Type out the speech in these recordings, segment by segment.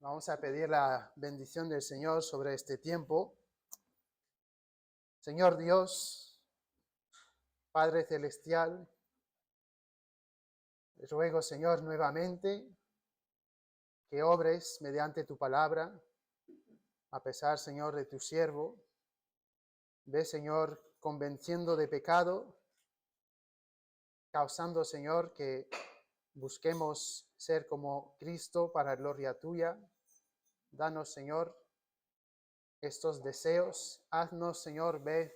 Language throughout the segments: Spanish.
Vamos a pedir la bendición del Señor sobre este tiempo. Señor Dios, Padre Celestial, ruego, Señor, nuevamente que obres mediante tu palabra, a pesar, Señor, de tu siervo. Ve, Señor, convenciendo de pecado, causando, Señor, que busquemos ser como Cristo para gloria tuya. Danos, Señor, estos deseos. Haznos, Señor, ver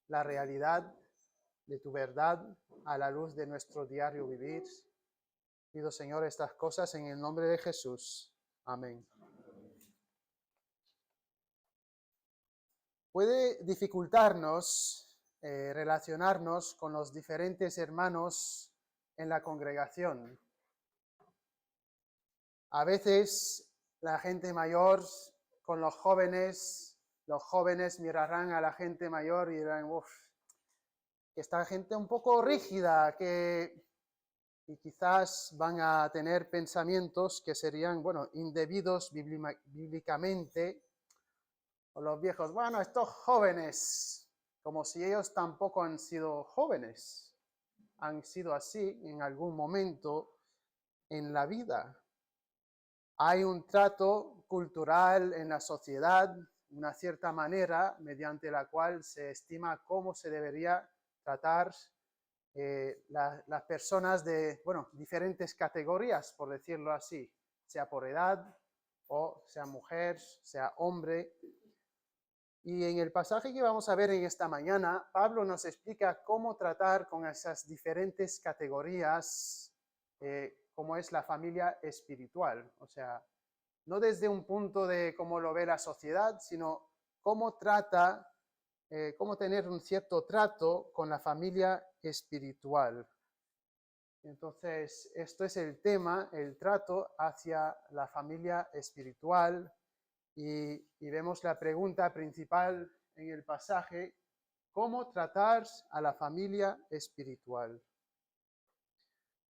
la realidad de tu verdad a la luz de nuestro diario vivir. Pido, Señor, estas cosas en el nombre de Jesús. Amén. Puede dificultarnos relacionarnos con los diferentes hermanos en la congregación. A veces la gente mayor con los jóvenes mirarán a la gente mayor y dirán, uff, que esta gente un poco rígida, y quizás van a tener pensamientos que serían, indebidos bíblicamente, o los viejos, estos jóvenes, como si ellos tampoco han sido jóvenes, han sido así en algún momento en la vida. Hay un trato cultural en la sociedad, una cierta manera mediante la cual se estima cómo se debería tratar las personas de, diferentes categorías, por decirlo así, sea por edad, o sea mujer, sea hombre. Y en el pasaje que vamos a ver en esta mañana, Pablo nos explica cómo tratar con esas diferentes categorías, como es la familia espiritual. O sea, no desde un punto de cómo lo ve la sociedad, sino cómo cómo tener un cierto trato con la familia espiritual. Entonces, esto es el tema, el trato hacia la familia espiritual, y vemos la pregunta principal en el pasaje: ¿cómo tratar a la familia espiritual?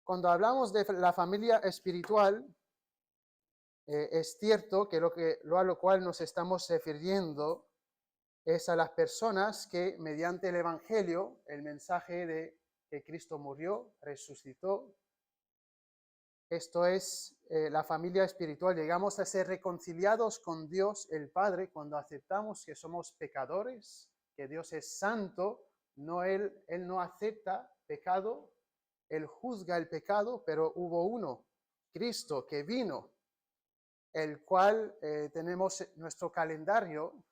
Cuando hablamos de la familia espiritual, es cierto que a lo cual nos estamos refiriendo es a las personas que mediante el Evangelio, el mensaje de que Cristo murió, resucitó, esto es la familia espiritual, llegamos a ser reconciliados con Dios el Padre cuando aceptamos que somos pecadores, que Dios es santo, Él no acepta pecado, Él juzga el pecado, pero hubo uno, Cristo, que vino, el cual tenemos nuestro calendario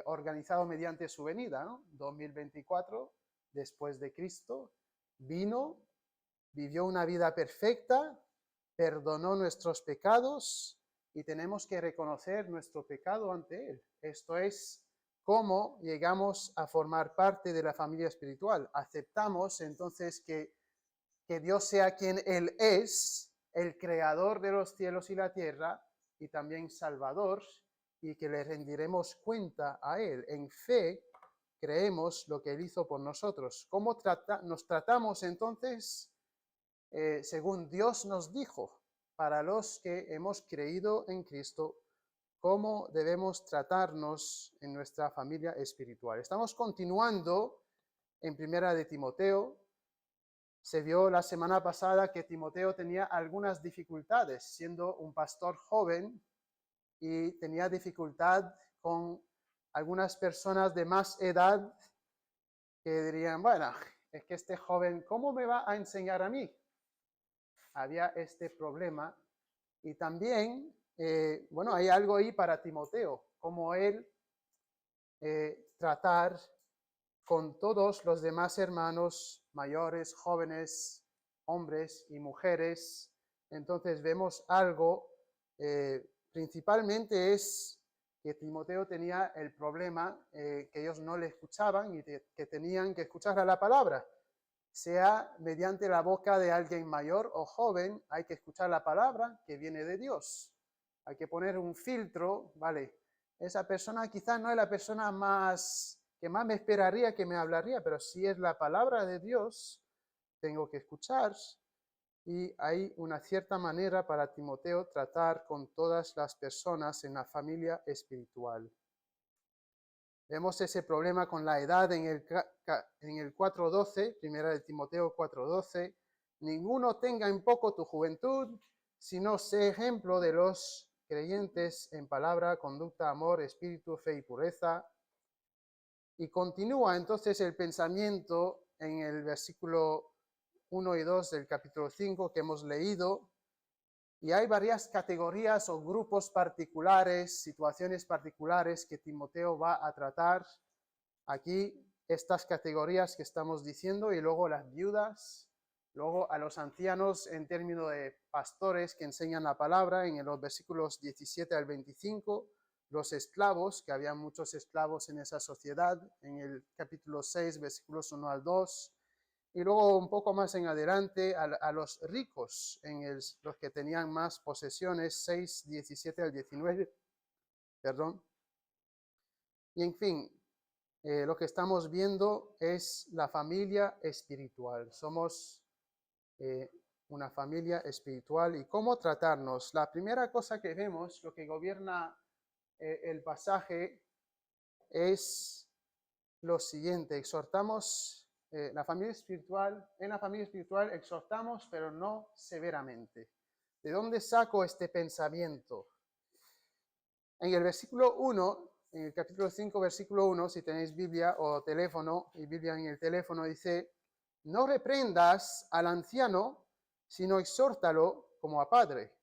organizado mediante su venida, ¿no? 2024, después de Cristo, vino, vivió una vida perfecta, perdonó nuestros pecados y tenemos que reconocer nuestro pecado ante Él. Esto es cómo llegamos a formar parte de la familia espiritual. Aceptamos entonces que Dios sea quien Él es, el creador de los cielos y la tierra, y también Salvador, y que le rendiremos cuenta a Él. En fe creemos lo que Él hizo por nosotros. ¿Cómo nos tratamos entonces? Según Dios nos dijo, para los que hemos creído en Cristo, cómo debemos tratarnos en nuestra familia espiritual. Estamos continuando en Primera de Timoteo. Se vio la semana pasada que Timoteo tenía algunas dificultades, siendo un pastor joven, y tenía dificultad con algunas personas de más edad que dirían, es que este joven, ¿cómo me va a enseñar a mí? Había este problema. Y también, hay algo ahí para Timoteo, como él tratar con todos los demás hermanos mayores, jóvenes, hombres y mujeres. Entonces vemos algo, principalmente es que Timoteo tenía el problema que ellos no le escuchaban y que tenían que escuchar a la palabra. Sea mediante la boca de alguien mayor o joven, hay que escuchar la palabra que viene de Dios. Hay que poner un filtro, ¿vale? Esa persona quizás no es la persona que más me esperaría que me hablaría, pero si es la palabra de Dios, tengo que escuchar. y hay una cierta manera para Timoteo tratar con todas las personas en la familia espiritual. Vemos ese problema con la edad en el 4.12, primera de Timoteo 4.12. Ninguno tenga en poco tu juventud, sino sé ejemplo de los creyentes en palabra, conducta, amor, espíritu, fe y pureza. Y continúa entonces el pensamiento en el versículo 1 y 2 del capítulo 5 que hemos leído. Y hay varias categorías o grupos particulares, situaciones particulares que Timoteo va a tratar. Aquí estas categorías que estamos diciendo y luego las viudas, luego a los ancianos en términos de pastores que enseñan la palabra en los versículos 17 al 25, los esclavos, que había muchos esclavos en esa sociedad, en el capítulo 6, versículos 1 al 2, y luego un poco más en adelante a los ricos, los que tenían más posesiones, 6, 17 al 19, perdón. Y en fin, lo que estamos viendo es la familia espiritual. Somos una familia espiritual y cómo tratarnos. La primera cosa que vemos, lo que gobierna el pasaje, es lo siguiente. Exhortamos en la familia espiritual exhortamos, pero no severamente. ¿De dónde saco este pensamiento? En el versículo 1, en el capítulo 5, versículo 1, si tenéis Biblia o teléfono, y Biblia en el teléfono, dice, no reprendas al anciano, sino exhórtalo como a padre.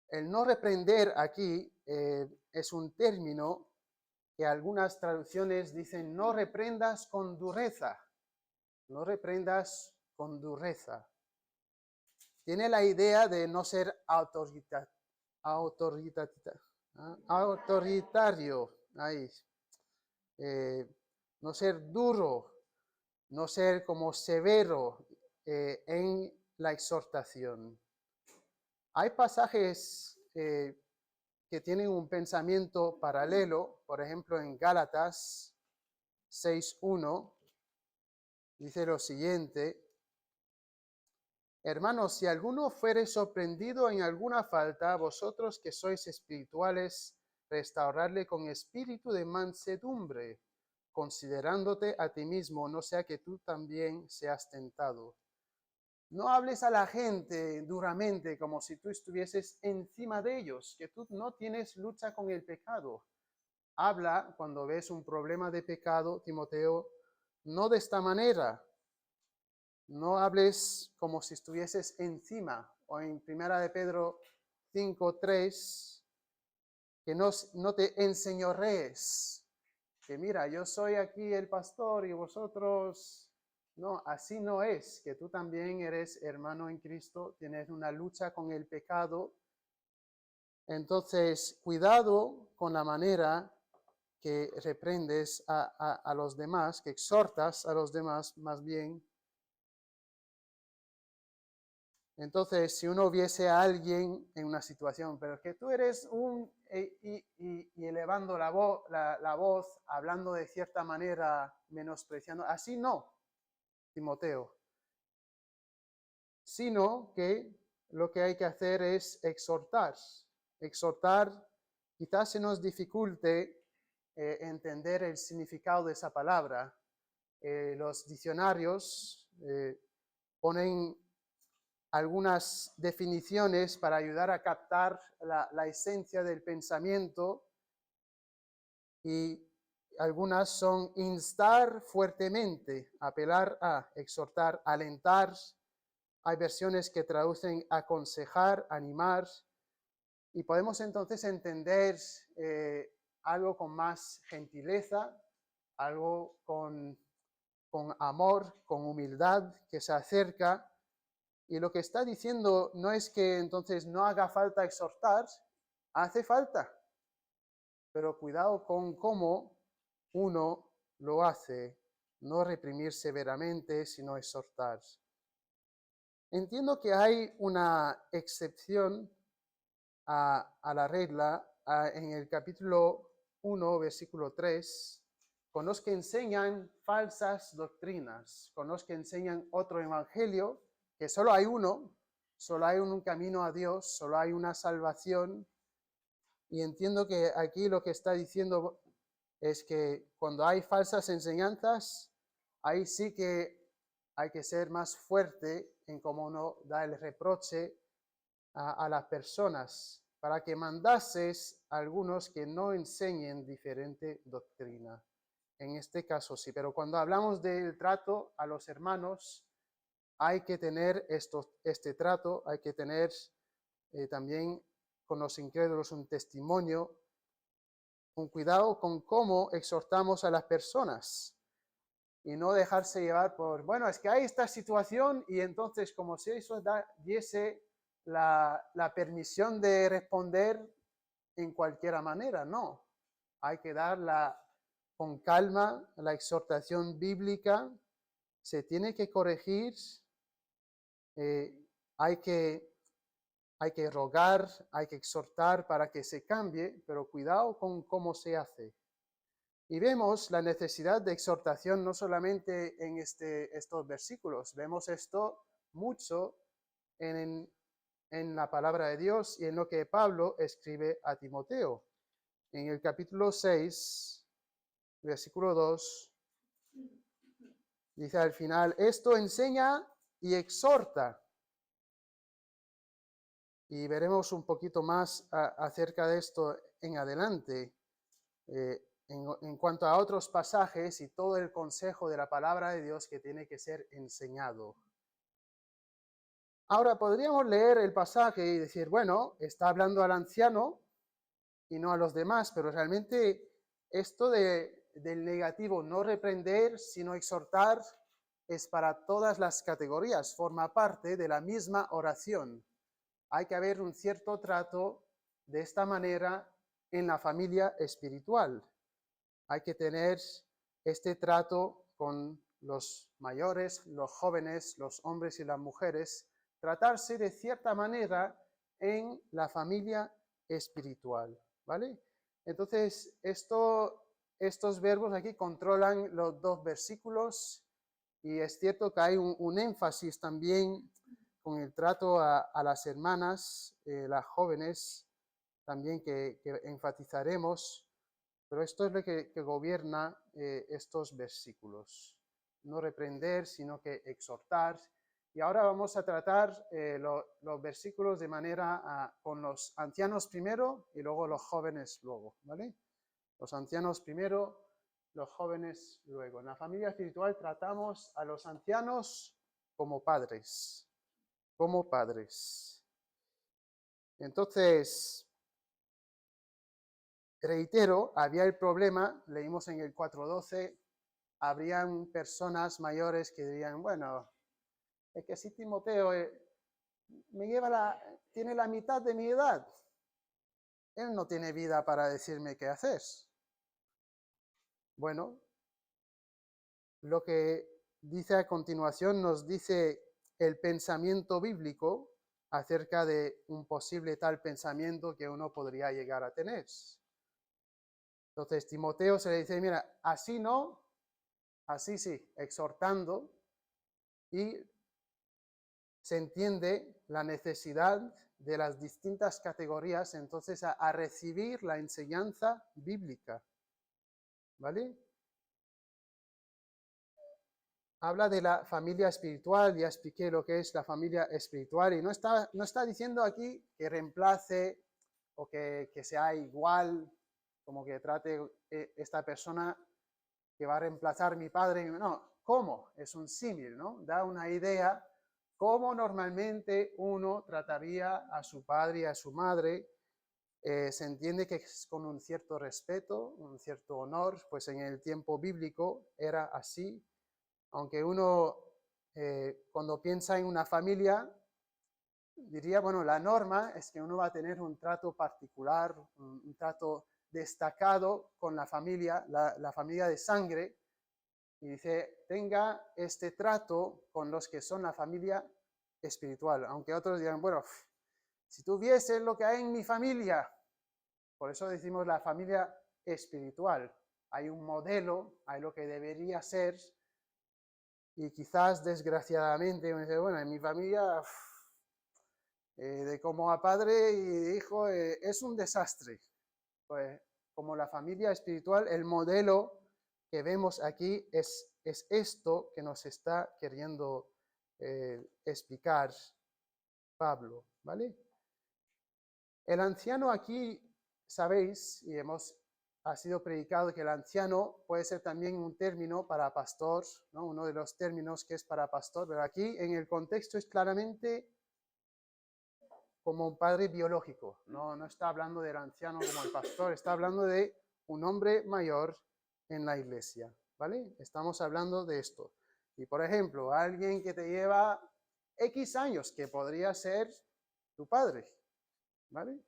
El no reprender aquí es un término que algunas traducciones dicen, no reprendas con dureza. No reprendas con dureza. Tiene la idea de no ser autoritario, ahí. No ser duro, no ser como severo en la exhortación. Hay pasajes que tienen un pensamiento paralelo, por ejemplo en Gálatas 6.1, dice lo siguiente, hermanos, si alguno fuere sorprendido en alguna falta, vosotros que sois espirituales, restaurarle con espíritu de mansedumbre, considerándote a ti mismo, no sea que tú también seas tentado. No hables a la gente duramente como si tú estuvieses encima de ellos, que tú no tienes lucha con el pecado. Habla cuando ves un problema de pecado, Timoteo, no de esta manera. No hables como si estuvieses encima. O en 1 de Pedro 5.3, que no te enseñorees. Que mira, yo soy aquí el pastor y vosotros... No, así no es, que tú también eres hermano en Cristo, tienes una lucha con el pecado. Entonces, cuidado con la manera que reprendes a los demás, que exhortas a los demás más bien. Entonces, si uno viese a alguien en una situación, pero que tú eres y elevando la voz, hablando de cierta manera, menospreciando, así no, Timoteo, sino que lo que hay que hacer es exhortar. Exhortar, quizás se nos dificulte entender el significado de esa palabra. Los diccionarios ponen algunas definiciones para ayudar a captar la esencia del pensamiento y algunas son instar fuertemente, apelar a, exhortar, alentar. Hay versiones que traducen aconsejar, animar, y podemos entonces entender algo con más gentileza, algo con amor, con humildad, que se acerca. Y lo que está diciendo no es que entonces no haga falta exhortar, hace falta, pero cuidado con cómo uno lo hace, no reprimir severamente, sino exhortar. Entiendo que hay una excepción a la regla en el capítulo 1, versículo 3, con los que enseñan falsas doctrinas, con los que enseñan otro evangelio, que solo hay uno, solo hay un camino a Dios, solo hay una salvación. Y entiendo que aquí lo que está diciendo es que cuando hay falsas enseñanzas, ahí sí que hay que ser más fuerte en cómo uno da el reproche a las personas, para que mandases a algunos que no enseñen diferente doctrina. En este caso sí, pero cuando hablamos del trato a los hermanos, hay que tener este trato, hay que tener también con los incrédulos un testimonio, un cuidado con cómo exhortamos a las personas y no dejarse llevar por, bueno, es que hay esta situación y entonces como si eso diese la permisión de responder en cualquier manera, no. Hay que dar con calma la exhortación bíblica, se tiene que corregir, eh, hay que hay que rogar, hay que exhortar para que se cambie, pero cuidado con cómo se hace. Y vemos la necesidad de exhortación no solamente en estos versículos, vemos esto mucho en la palabra de Dios y en lo que Pablo escribe a Timoteo. En el capítulo 6, versículo 2, dice al final, esto enseña y exhorta. Y veremos un poquito más acerca de esto en adelante, en cuanto a otros pasajes y todo el consejo de la palabra de Dios que tiene que ser enseñado. Ahora podríamos leer el pasaje y decir, bueno, está hablando al anciano y no a los demás, pero realmente esto del negativo, no reprender, sino exhortar, es para todas las categorías, forma parte de la misma oración. Hay que haber un cierto trato de esta manera en la familia espiritual. Hay que tener este trato con los mayores, los jóvenes, los hombres y las mujeres, tratarse de cierta manera en la familia espiritual, ¿vale? Entonces, estos verbos aquí controlan los dos versículos y es cierto que hay un énfasis también con el trato a las hermanas, las jóvenes, también que enfatizaremos, pero esto es lo que gobierna estos versículos. No reprender, sino que exhortar. Y ahora vamos a tratar los versículos de manera con los ancianos primero y luego los jóvenes luego, ¿vale? Los ancianos primero, los jóvenes luego. En la familia espiritual tratamos a los ancianos como padres, como padres. Entonces, reitero, había el problema, leímos en el 4.12, habrían personas mayores que dirían, bueno, es que si Timoteo tiene la mitad de mi edad, él no tiene vida para decirme qué hacer. Bueno, lo que dice a continuación nos dice el pensamiento bíblico acerca de un posible tal pensamiento que uno podría llegar a tener. Entonces, Timoteo se le dice, mira, así no, así sí, exhortando, y se entiende la necesidad de las distintas categorías, entonces, a recibir la enseñanza bíblica, ¿vale? Habla de la familia espiritual, ya expliqué lo que es la familia espiritual, y no está diciendo aquí que reemplace o que sea igual, como que trate esta persona que va a reemplazar mi padre. No, ¿cómo? Es un símil, ¿no? Da una idea cómo normalmente uno trataría a su padre y a su madre. Se entiende que es con un cierto respeto, un cierto honor, pues en el tiempo bíblico era así. Aunque uno, cuando piensa en una familia, diría, bueno, la norma es que uno va a tener un trato particular, un trato destacado con la familia, la familia de sangre, y dice, tenga este trato con los que son la familia espiritual. Aunque otros dirán, bueno, si tú vieses lo que hay en mi familia, por eso decimos la familia espiritual. Hay un modelo, hay lo que debería ser, Y quizás, desgraciadamente, uno dice, bueno, en mi familia, de como a padre y hijo, es un desastre. Pues, como la familia espiritual, el modelo que vemos aquí es esto que nos está queriendo explicar Pablo, ¿vale? El anciano aquí, sabéis, y ha sido predicado que el anciano puede ser también un término para pastor, ¿no? Uno de los términos que es para pastor, pero aquí en el contexto es claramente como un padre biológico, no está hablando del anciano como el pastor, está hablando de un hombre mayor en la iglesia, ¿vale? Estamos hablando de esto. Y por ejemplo, alguien que te lleva X años, que podría ser tu padre, ¿vale?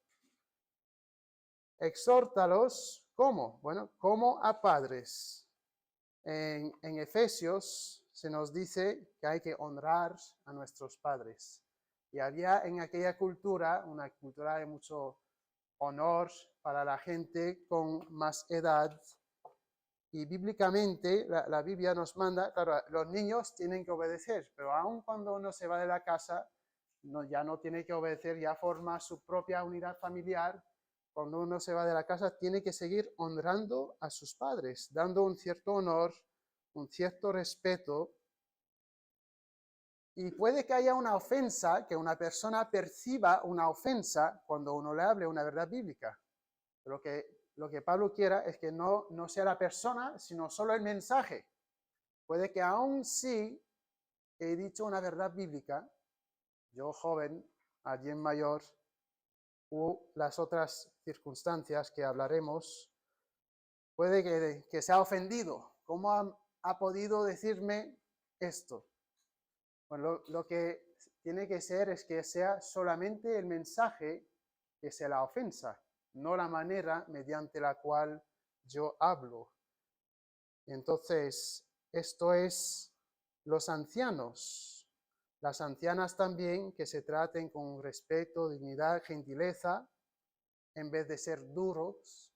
Exhórtalos, ¿cómo? Bueno, como a padres. En Efesios se nos dice que hay que honrar a nuestros padres. Y había en aquella cultura, una cultura de mucho honor para la gente con más edad. Y bíblicamente la Biblia nos manda, claro, los niños tienen que obedecer, pero aun cuando uno se va de la casa, ya no tiene que obedecer, ya forma su propia unidad familiar. Cuando uno se va de la casa, tiene que seguir honrando a sus padres, dando un cierto honor, un cierto respeto. Y puede que haya una ofensa, que una persona perciba una ofensa cuando uno le hable una verdad bíblica. Lo que Pablo quiera es que no sea la persona, sino solo el mensaje. Puede que aún sí he dicho una verdad bíblica, yo joven, alguien mayor, u las otras circunstancias que hablaremos, puede que se ha ofendido. ¿Cómo ha podido decirme esto? Bueno, lo que tiene que ser es que sea solamente el mensaje que sea la ofensa, no la manera mediante la cual yo hablo. Entonces, esto es los ancianos. Las ancianas también, que se traten con respeto, dignidad, gentileza, en vez de ser duros.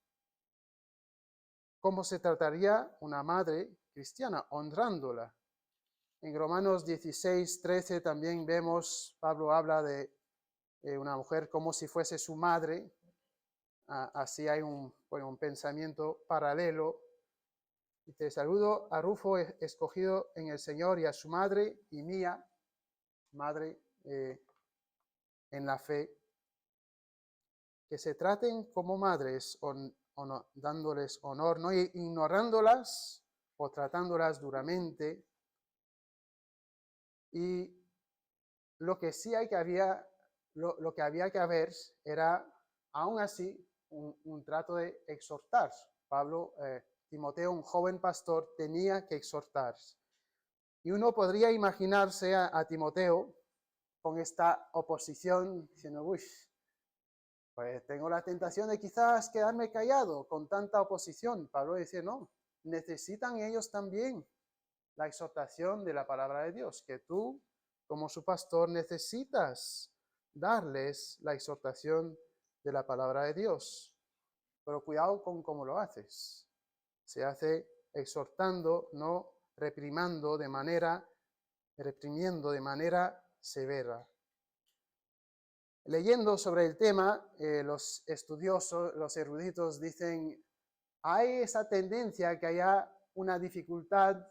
¿Cómo se trataría una madre cristiana? Honrándola. En Romanos 16:13 también vemos, Pablo habla de una mujer como si fuese su madre. Así hay un pensamiento paralelo. Y te saludo a Rufo, escogido en el Señor, y a su madre y mía, madre en la fe, que se traten como madres, dándoles honor, no ignorándolas o tratándolas duramente. Y lo que sí lo que había que haber era, aún así, un trato de exhortar. Pablo, Timoteo, un joven pastor, tenía que exhortar. Y uno podría imaginarse a Timoteo con esta oposición, diciendo, uy, pues tengo la tentación de quizás quedarme callado con tanta oposición. Pablo dice, no, necesitan ellos también la exhortación de la palabra de Dios, que tú, como su pastor, necesitas darles la exhortación de la palabra de Dios. Pero cuidado con cómo lo haces. Se hace exhortando, no reprimiendo de manera severa. Leyendo sobre el tema, los estudiosos, los eruditos dicen, hay esa tendencia que haya una dificultad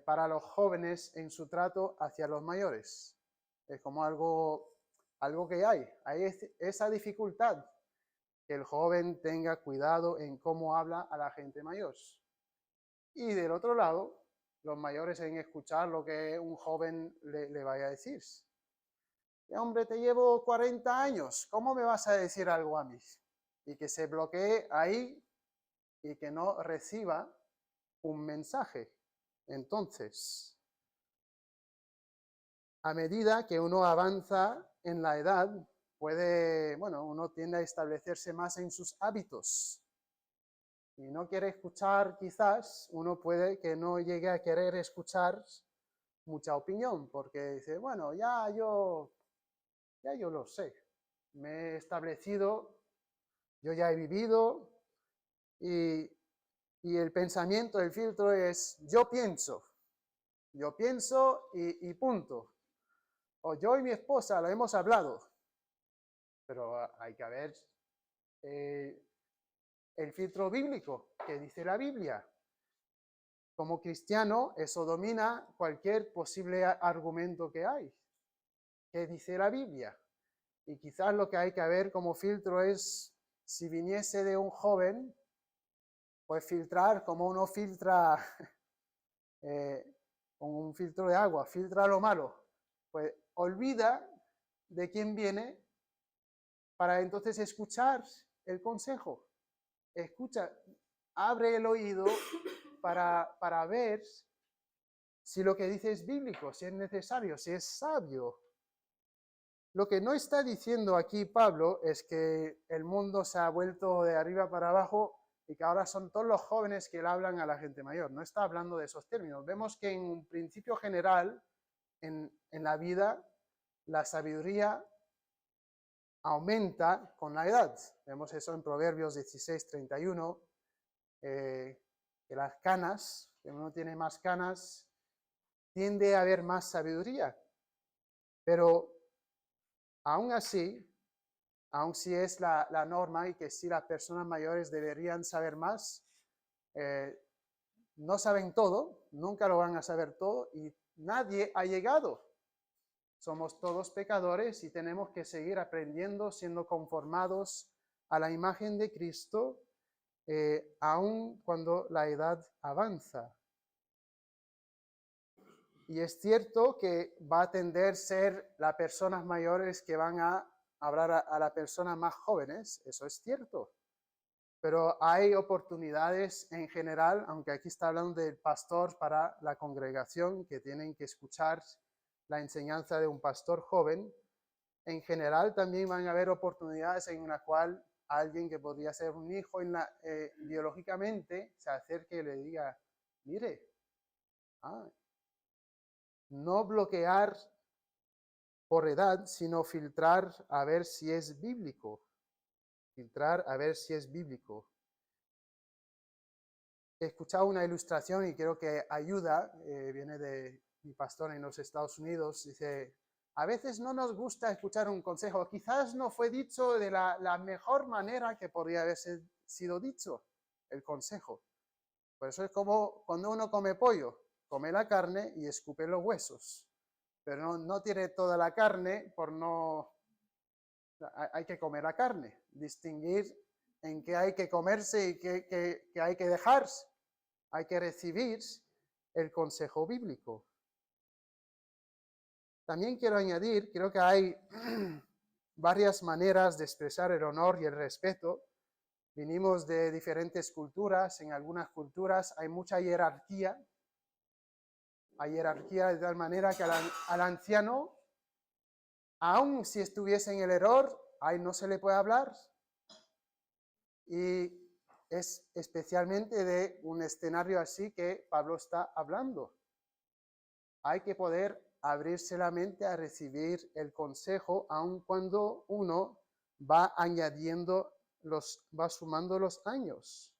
para los jóvenes en su trato hacia los mayores. Es como algo que hay esa dificultad, que el joven tenga cuidado en cómo habla a la gente mayor. Y del otro lado, los mayores en escuchar lo que un joven le vaya a decir. Hombre, te llevo 40 años, ¿cómo me vas a decir algo a mí? Y que se bloquee ahí y que no reciba un mensaje. Entonces, a medida que uno avanza en la edad, uno tiende a establecerse más en sus hábitos. Y no quiere escuchar, quizás, uno puede que no llegue a querer escuchar mucha opinión, porque dice, bueno, ya yo lo sé, me he establecido, yo ya he vivido, y el pensamiento, el filtro es, yo pienso, Yo pienso y punto. O yo y mi esposa lo hemos hablado. Pero hay que ver el filtro bíblico que dice la Biblia. Como cristiano, eso domina cualquier posible argumento que hay. ¿Qué dice la Biblia? Y quizás lo que hay que ver como filtro es, si viniese de un joven, pues filtrar como uno filtra con un filtro de agua, filtra lo malo. Pues olvida de quién viene para entonces escuchar el consejo. Escucha, abre el oído para ver si lo que dice es bíblico, si es necesario, si es sabio. Lo que no está diciendo aquí Pablo es que el mundo se ha vuelto de arriba para abajo y que ahora son todos los jóvenes que le hablan a la gente mayor. No está hablando de esos términos. Vemos que en un principio general, en la vida, la sabiduría aumenta con la edad. Vemos eso en Proverbios 16:31, que las canas, que uno tiene más canas, tiende a haber más sabiduría. Pero aún así, aun si es la norma y que sí las personas mayores deberían saber más, no saben todo, nunca lo van a saber todo y nadie ha llegado. Somos todos pecadores y tenemos que seguir aprendiendo, siendo conformados a la imagen de Cristo, aun cuando la edad avanza. Y es cierto que va a tender a ser las personas mayores que van a hablar a las personas más jóvenes, eso es cierto. Pero hay oportunidades en general, aunque aquí está hablando del pastor para la congregación, que tienen que escuchar la enseñanza de un pastor joven. En general también van a haber oportunidades en la cual alguien que podría ser un hijo biológicamente se acerque y le diga, mire, no bloquear por edad, sino filtrar a ver si es bíblico. Filtrar a ver si es bíblico. He escuchado una ilustración y creo que ayuda, viene de mi pastor en los Estados Unidos, dice, a veces no nos gusta escuchar un consejo, quizás no fue dicho de la mejor manera que podría haber sido dicho el consejo. Por eso es como cuando uno come pollo, come la carne y escupe los huesos, pero no tiene toda la carne por no... Hay que comer la carne, distinguir en qué hay que comerse y qué hay que dejarse. Hay que recibir el consejo bíblico. También quiero añadir, creo que hay varias maneras de expresar el honor y el respeto. Vinimos de diferentes culturas, en algunas culturas hay mucha jerarquía. Hay jerarquía de tal manera que al anciano, aun si estuviese en el error, ahí no se le puede hablar. Y es especialmente de un escenario así que Pablo está hablando. Hay que poder abrirse la mente a recibir el consejo, aun cuando uno va añadiendo va sumando los años.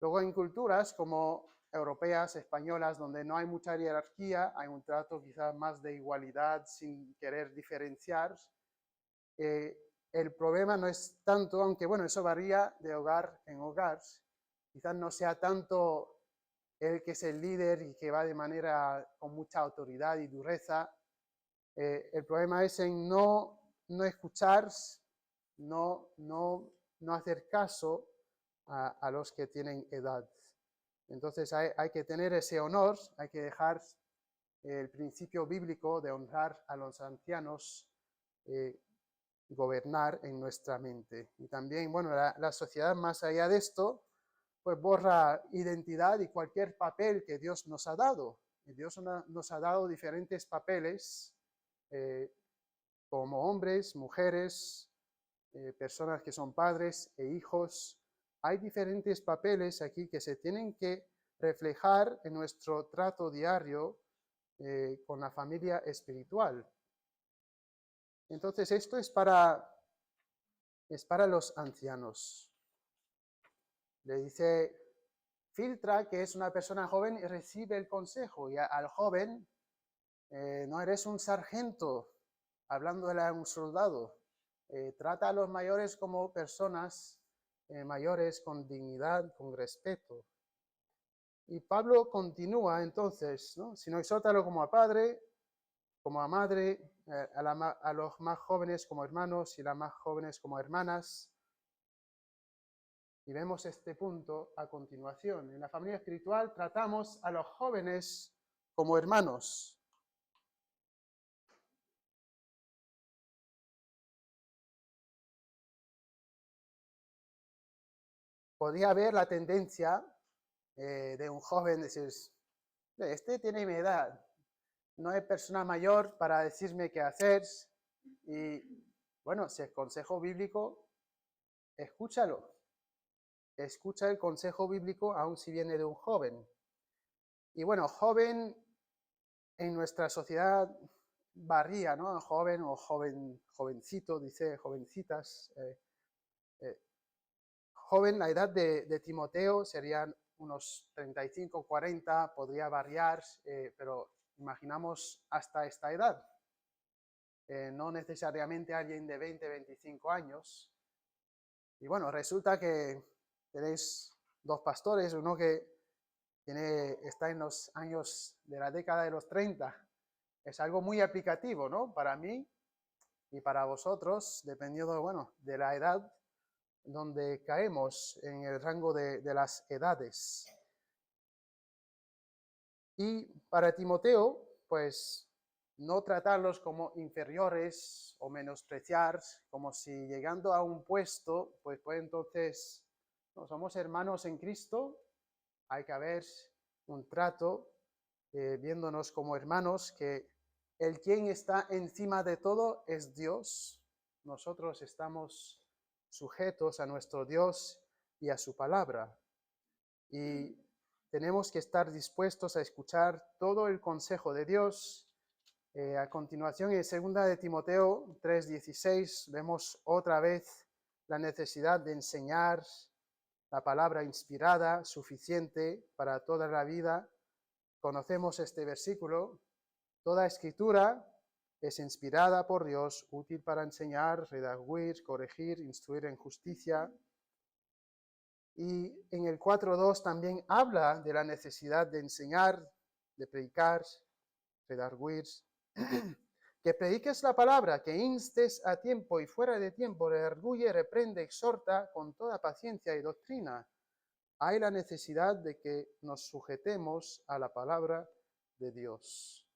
Luego en culturas como europeas, españolas, donde no hay mucha jerarquía, hay un trato quizás más de igualdad sin querer diferenciar. El problema no es tanto, aunque bueno, eso varía de hogar en hogar, quizás no sea tanto el que es el líder y que va de manera con mucha autoridad y dureza. El problema es en no escuchar, no hacer caso a los que tienen edad. Entonces hay que tener ese honor, hay que dejar el principio bíblico de honrar a los ancianos, gobernar en nuestra mente. Y también, bueno, la sociedad más allá de esto, pues borra identidad y cualquier papel que Dios nos ha dado. Y Dios nos ha dado diferentes papeles, como hombres, mujeres, personas que son padres e hijos. Hay diferentes papeles aquí que se tienen que reflejar en nuestro trato diario con la familia espiritual. Entonces, esto es para los ancianos. Le dice filtra que es una persona joven y recibe el consejo. Y al joven, no eres un sargento hablándole a un soldado. Trata a los mayores como personas mayores con dignidad, con respeto. Y Pablo continúa entonces, ¿no? Sino exhórtalo como a padre, como a madre, a los más jóvenes como hermanos y las más jóvenes como hermanas. Y vemos este punto a continuación. En la familia espiritual tratamos a los jóvenes como hermanos. Podría haber la tendencia de un joven decir, este tiene mi edad, no hay persona mayor para decirme qué hacer. Y bueno, si es consejo bíblico, escúchalo. Escucha el consejo bíblico aun si viene de un joven. Y bueno, joven en nuestra sociedad varía, ¿no? Joven o jovencito, dice jovencitas. Joven, la edad de Timoteo serían unos 35, 40, podría variar, pero imaginamos hasta esta edad. No necesariamente alguien de 20, 25 años. Y bueno, resulta que tenéis dos pastores, uno que está en los años de la década de los 30. Es algo muy aplicativo, ¿no? Para mí y para vosotros, dependiendo, bueno, de la edad donde caemos en el rango de las edades. Y para Timoteo, pues no tratarlos como inferiores o menospreciar, como si llegando a un puesto, pues entonces, no, somos hermanos en Cristo, hay que haber un trato, viéndonos como hermanos, que el quien está encima de todo es Dios. Nosotros estamos sujetos a nuestro Dios y a su palabra. Y tenemos que estar dispuestos a escuchar todo el consejo de Dios. A continuación, en 2 de Timoteo 3:16, vemos otra vez la necesidad de enseñar la palabra inspirada, suficiente para toda la vida. Conocemos este versículo. Toda escritura es inspirada por Dios, útil para enseñar, redarguir, corregir, instruir en justicia. Y en el 4:2 también habla de la necesidad de enseñar, de predicar, redarguir. Que prediques la palabra, que instes a tiempo y fuera de tiempo, redarguye, reprende, exhorta con toda paciencia y doctrina. Hay la necesidad de que nos sujetemos a la palabra de Dios.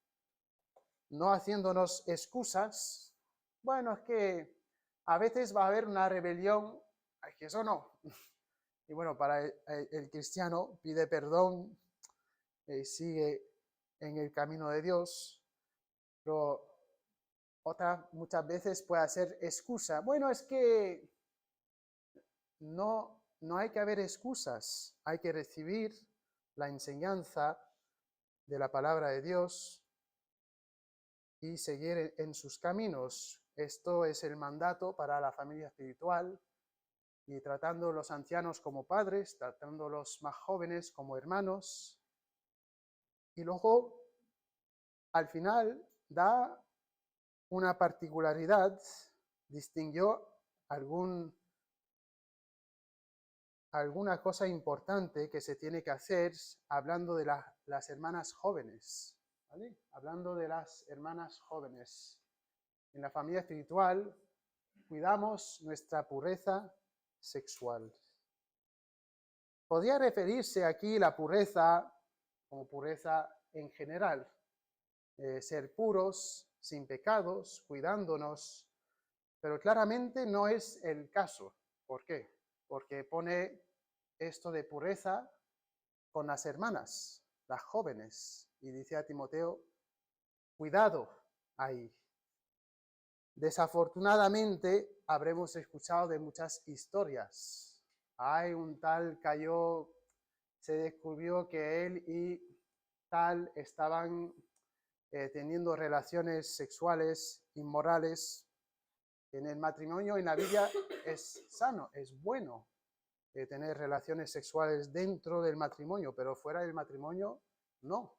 No haciéndonos excusas. Bueno, es que a veces va a haber una rebelión, es que eso no. Y bueno, para el cristiano pide perdón, sigue en el camino de Dios, pero muchas veces puede ser excusa. Bueno, es que no hay que haber excusas, hay que recibir la enseñanza de la palabra de Dios y seguir en sus caminos. Esto es el mandato para la familia espiritual, y tratando a los ancianos como padres, tratando a los más jóvenes como hermanos. Y luego, al final, da una particularidad, distinguió alguna cosa importante que se tiene que hacer hablando de las hermanas jóvenes, ¿vale? Hablando de las hermanas jóvenes. En la familia espiritual cuidamos nuestra pureza sexual. Podría referirse aquí la pureza como pureza en general, ser puros, sin pecados, cuidándonos, pero claramente no es el caso. ¿Por qué? Porque pone esto de pureza con las hermanas, las jóvenes, y dice a Timoteo, cuidado ahí. Desafortunadamente habremos escuchado de muchas historias. Hay un tal cayó, se descubrió que él y tal estaban teniendo relaciones sexuales inmorales. En el matrimonio en la Biblia es sano, es bueno. tener relaciones sexuales dentro del matrimonio, pero fuera del matrimonio, no.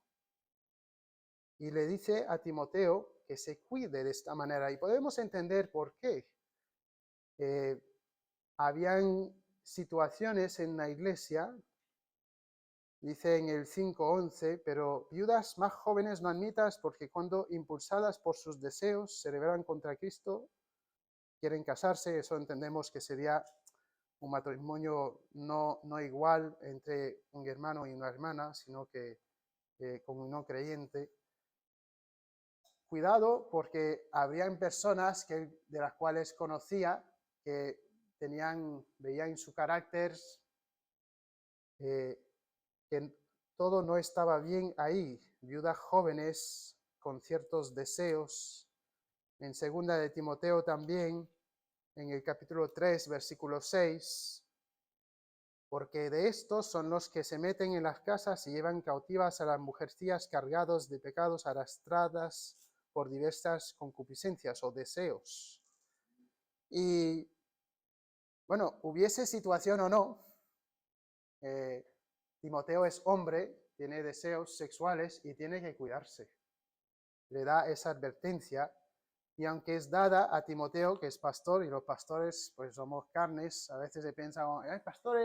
Y le dice a Timoteo que se cuide de esta manera. Y podemos entender por qué. Habían situaciones en la iglesia, dice en el 5:11, pero viudas más jóvenes no admitas, porque cuando impulsadas por sus deseos se rebelan contra Cristo, quieren casarse. Eso entendemos que sería un matrimonio no igual entre un hermano y una hermana, sino que con un no creyente. Cuidado, porque habrían personas de las cuales conocía que veían su carácter, que todo no estaba bien ahí. Viudas jóvenes con ciertos deseos. En 2 de Timoteo también, en el capítulo 3, versículo 6, porque de estos son los que se meten en las casas y llevan cautivas a las mujercillas cargados de pecados, arrastradas por diversas concupiscencias o deseos. Y bueno, hubiese situación o no, Timoteo es hombre, tiene deseos sexuales y tiene que cuidarse. Le da esa advertencia, y aunque es dada a Timoteo, que es pastor, y los pastores pues somos carnes, a veces se piensa, el pastor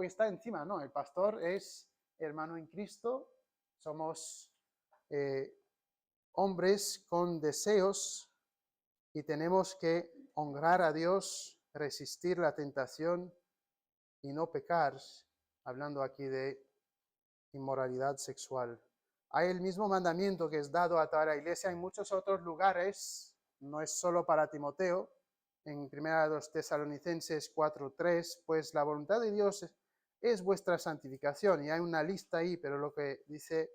está encima. No, el pastor es hermano en Cristo, somos hombres con deseos y tenemos que honrar a Dios, resistir la tentación y no pecar, hablando aquí de inmoralidad sexual. Hay el mismo mandamiento que es dado a toda la iglesia en muchos otros lugares, no es solo para Timoteo. En 1 Tesalonicenses 4:3, pues la voluntad de Dios es vuestra santificación, y hay una lista ahí, pero lo que dice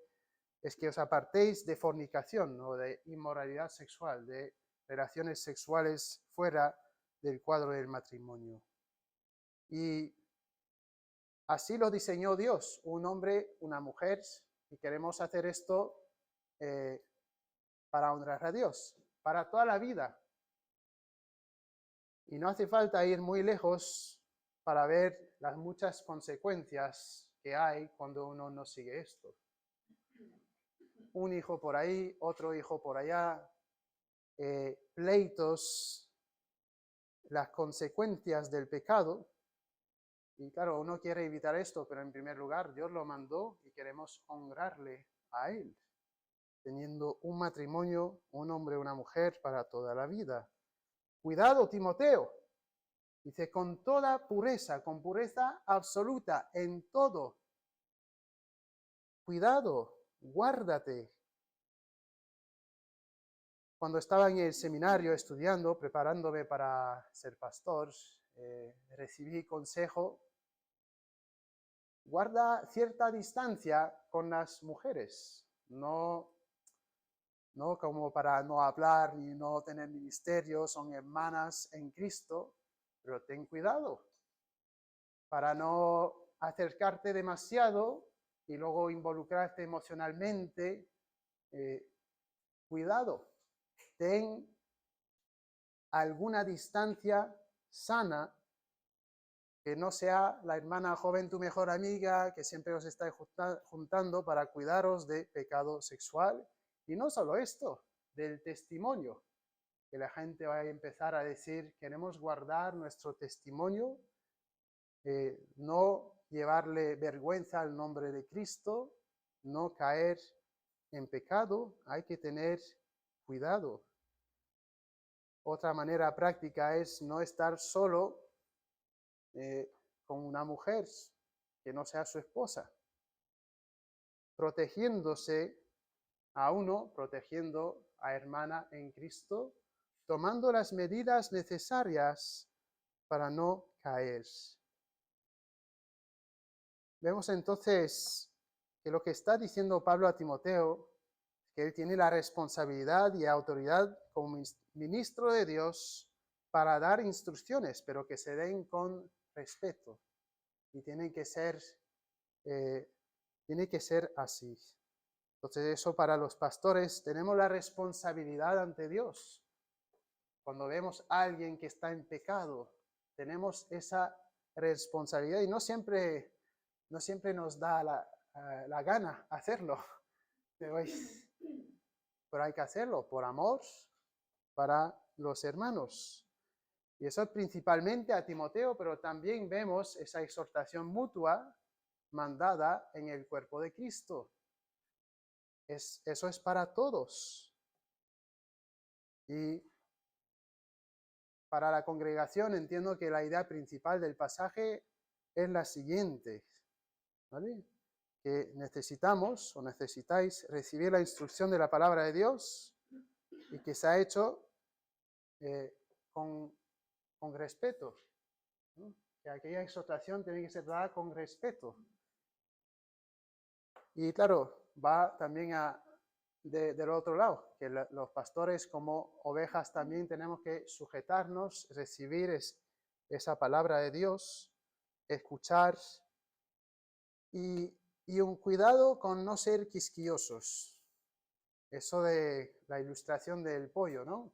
es que os apartéis de fornicación o de inmoralidad sexual, de relaciones sexuales fuera del cuadro del matrimonio. Y así lo diseñó Dios, un hombre, una mujer, y queremos hacer esto para honrar a Dios, para toda la vida. Y no hace falta ir muy lejos para ver las muchas consecuencias que hay cuando uno no sigue esto. Un hijo por ahí, otro hijo por allá, pleitos, las consecuencias del pecado. Y claro, uno quiere evitar esto, pero en primer lugar Dios lo mandó y queremos honrarle a Él, teniendo un matrimonio, un hombre y una mujer para toda la vida. Cuidado, Timoteo. Dice, con toda pureza, con pureza absoluta, en todo. Cuidado, guárdate. Cuando estaba en el seminario estudiando, preparándome para ser pastor, recibí consejo: guarda cierta distancia con las mujeres, no como para no hablar y no tener ministerio, son hermanas en Cristo, pero ten cuidado para no acercarte demasiado y luego involucrarte emocionalmente. Cuidado, ten alguna distancia sana, que no sea la hermana joven tu mejor amiga, que siempre os está juntando para cuidaros de pecado sexual. Y no solo esto, del testimonio, que la gente va a empezar a decir, queremos guardar nuestro testimonio, no llevarle vergüenza al nombre de Cristo, no caer en pecado. Hay que tener cuidado. Otra manera práctica es no estar solo con una mujer que no sea su esposa, protegiéndose a uno, protegiendo a hermana en Cristo, tomando las medidas necesarias para no caer. Vemos entonces que lo que está diciendo Pablo a Timoteo es que él tiene la responsabilidad y autoridad como ministro de Dios para dar instrucciones, pero que se den con respeto, y tiene que ser así. Entonces, eso para los pastores, tenemos la responsabilidad ante Dios. Cuando vemos a alguien que está en pecado, tenemos esa responsabilidad y no siempre nos da la gana hacerlo. Pero hay que hacerlo por amor para los hermanos. Y eso principalmente a Timoteo, pero también vemos esa exhortación mutua mandada en el cuerpo de Cristo. Eso es para todos. Y para la congregación entiendo que la idea principal del pasaje es la siguiente, ¿vale? Que necesitamos o necesitáis recibir la instrucción de la palabra de Dios y que se ha hecho con respeto, ¿no? Que aquella exhortación tiene que ser dada con respeto. Y claro, va también del otro lado, que los pastores como ovejas también tenemos que sujetarnos, recibir esa palabra de Dios, escuchar y un cuidado con no ser quisquillosos. Eso de la ilustración del pollo, ¿no?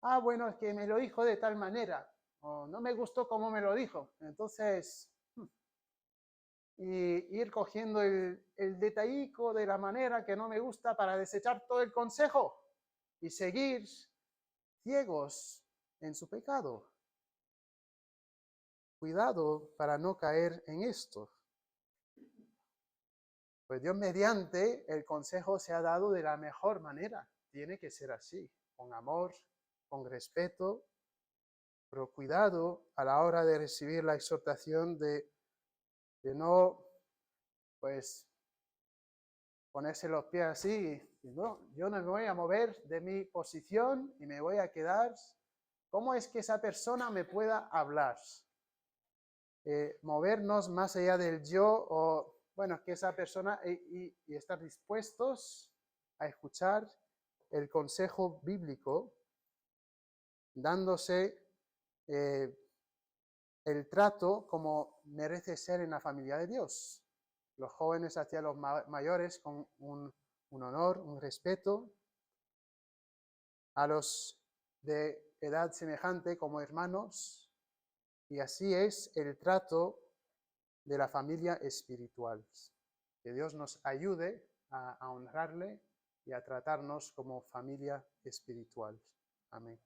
Ah, bueno, es que me lo dijo de tal manera, o no me gustó cómo me lo dijo. Entonces, y ir cogiendo el detallico de la manera que no me gusta para desechar todo el consejo y seguir ciegos en su pecado. Cuidado para no caer en esto. Pues Dios mediante el consejo se ha dado de la mejor manera. Tiene que ser así, con amor, con respeto, pero cuidado a la hora de recibir la exhortación de no, pues, ponerse los pies así, y no, yo no me voy a mover de mi posición y me voy a quedar. ¿Cómo es que esa persona me pueda hablar? Movernos más allá del yo, o bueno, que esa persona, y estar dispuestos a escuchar el consejo bíblico, dándose el trato como merece ser en la familia de Dios. Los jóvenes hacia los mayores con un honor, un respeto, a los de edad semejante como hermanos, y así es el trato de la familia espiritual. Que Dios nos ayude a honrarle y a tratarnos como familia espiritual. Amén.